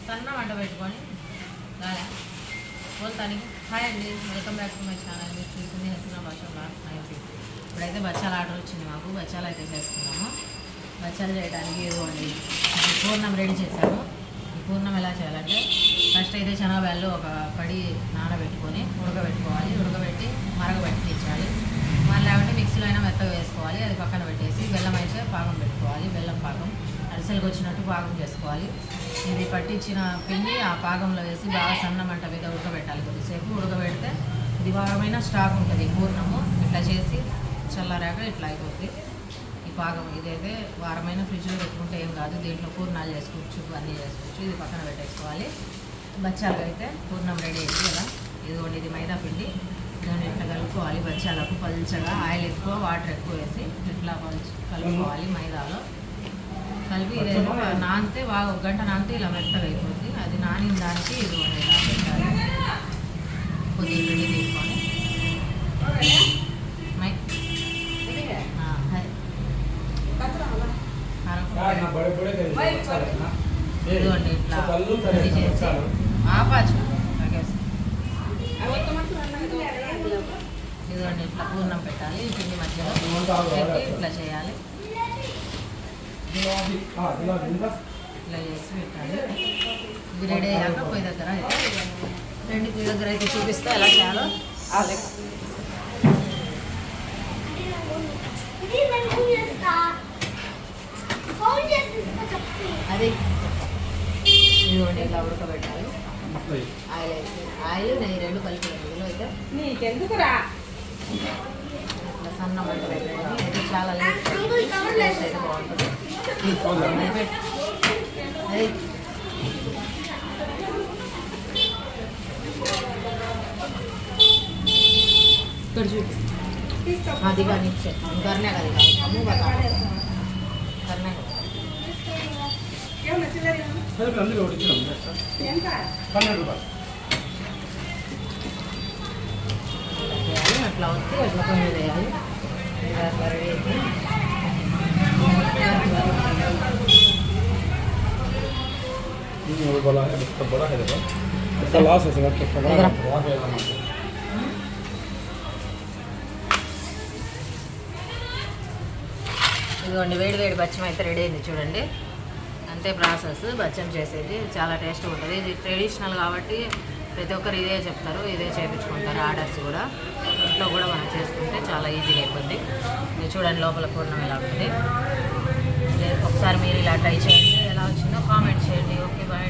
సన్న వంట పెట్టుకొని రాలే పోతానికి. హాయ్ అండి, welcome back to my channel. మీరు చూసింది హసీనా భాష బ్లాగ్స్ 96. ఇప్పుడైతే బచ్చాలు ఆర్డర్ వచ్చింది మాకు. బచ్చాలు అయితే చేస్తున్నాము. బచ్చాలు చేయడానికి ఇదిగోండి పూర్ణం రెడీ చేశాము. ఈ పూర్ణం ఎలా చేయాలంటే ఫస్ట్ అయితే శనగబ్యాళ్ళు ఒక పడి నానబెట్టుకొని ఉడకబెట్టుకోవాలి. ఉడకబెట్టి మరగబెట్టించాలి. మళ్ళీ లేకుంటే మిక్సీలో అయినా మెత్తగా వేసుకోవాలి. అది పక్కన పెట్టేసి బెల్లం అయితే పాకం పెట్టుకోవాలి. బెల్లం పాకం అరిసెలకు వచ్చినట్టు పాకం చేసుకోవాలి. ఇది పట్టించిన పిండి ఆ పాకంలో వేసి బాగా సన్న మంట మీద ఉడకబెట్టాలి. కొద్దిసేపు ఉడకబెడితే ఇది వారమైన స్టాక్ ఉంటుంది. పూర్ణము ఇట్లా చేసి చల్లారాక ఇట్లా అయిపోతుంది ఈ పాకం. ఇదైతే వారమైన ఫ్రిడ్జ్లో పెట్టుకుంటే ఏం కాదు. దీంట్లో పూర్ణాలు చేసుకోవచ్చు, అన్నీ చేసుకోవచ్చు. ఇది పక్కన పెట్టేసుకోవాలి. బచ్చాలు అయితే పూర్ణం రెడీ అయింది కదా. ఇదిగోండి ఇది మైదా పిండి. దాన్ని ఇట్లా కలుపుకోవాలి. బచ్చాలకు పల్చగా ఆయిల్ ఎక్కువ వాటర్ ఎక్కువ వేసి ఇట్లా కలుపుకోవాలి. మైదాలో కలిపి ఇదేమో నానితే బాగా 1 గంట నానితే ఇలా మెత్తగా అయిపోతుంది. అది నానిన దానికి ఇదిగోండి ఇలా పెట్టాలి. కొద్దిగా పిండి తీసుకొని ఇదిగోండి ఇట్లా పిండి చేసి ఆపాచు ఇదిగోండి ఇట్లా పూర్ణం పెట్టాలి. ఈ పిండి మధ్యలో పెట్టి ఇట్లా చేయాలి. ఇట్లా చేసి పెట్టాలి. ఇది రెడీ అయ్యాక పొయ్యి దగ్గర అయితే పొయ్యి దగ్గర అయితే చూపిస్తే ఎలా చేయాలో. అది ఇదిగోండి ఇలా ఉడకబెట్టాలి. ఆయిల్ నెయ్యి 2 కలిపి ఇందులో అయితే నీకెందుకురా ఇట్లా సన్న మంట పెట్టాలి. అయితే చాలా టేస్ట్ అయితే బాగుంటుంది. ఇక్కడ చూపి అది కానీ करने का दिखा हमू बता करने का అట్లా వస్తే అట్లా పని చేయాలి. అట్లా రెడీ అయితే बड़ा है, इसका बड़ा है देखो, इसका लास्ट है इसका बड़ा है। ఇదిగోండి వేడి బచ్చం అయితే రెడీ అయింది చూడండి. అంతే ప్రాసెస్ బచ్చం చేసేది. చాలా టేస్ట్ ఉంటుంది. ఇది ట్రెడిషనల్ కాబట్టి ప్రతి ఒక్కరు ఇదే చెప్తారు, ఇదే చేయించుకుంటారు. ఆర్డర్స్ కూడా ఇంట్లో కూడా మనం చేసుకుంటే చాలా ఈజీగా అయిపోద్ది. ఇది చూడండి లోపల పూర్ణం ఎలా ఉంటుంది. ఒకసారి మీరు ఇలా ట్రై చేయండి. ఎలా వచ్చిందో కామెంట్ చేయండి. Okay bye.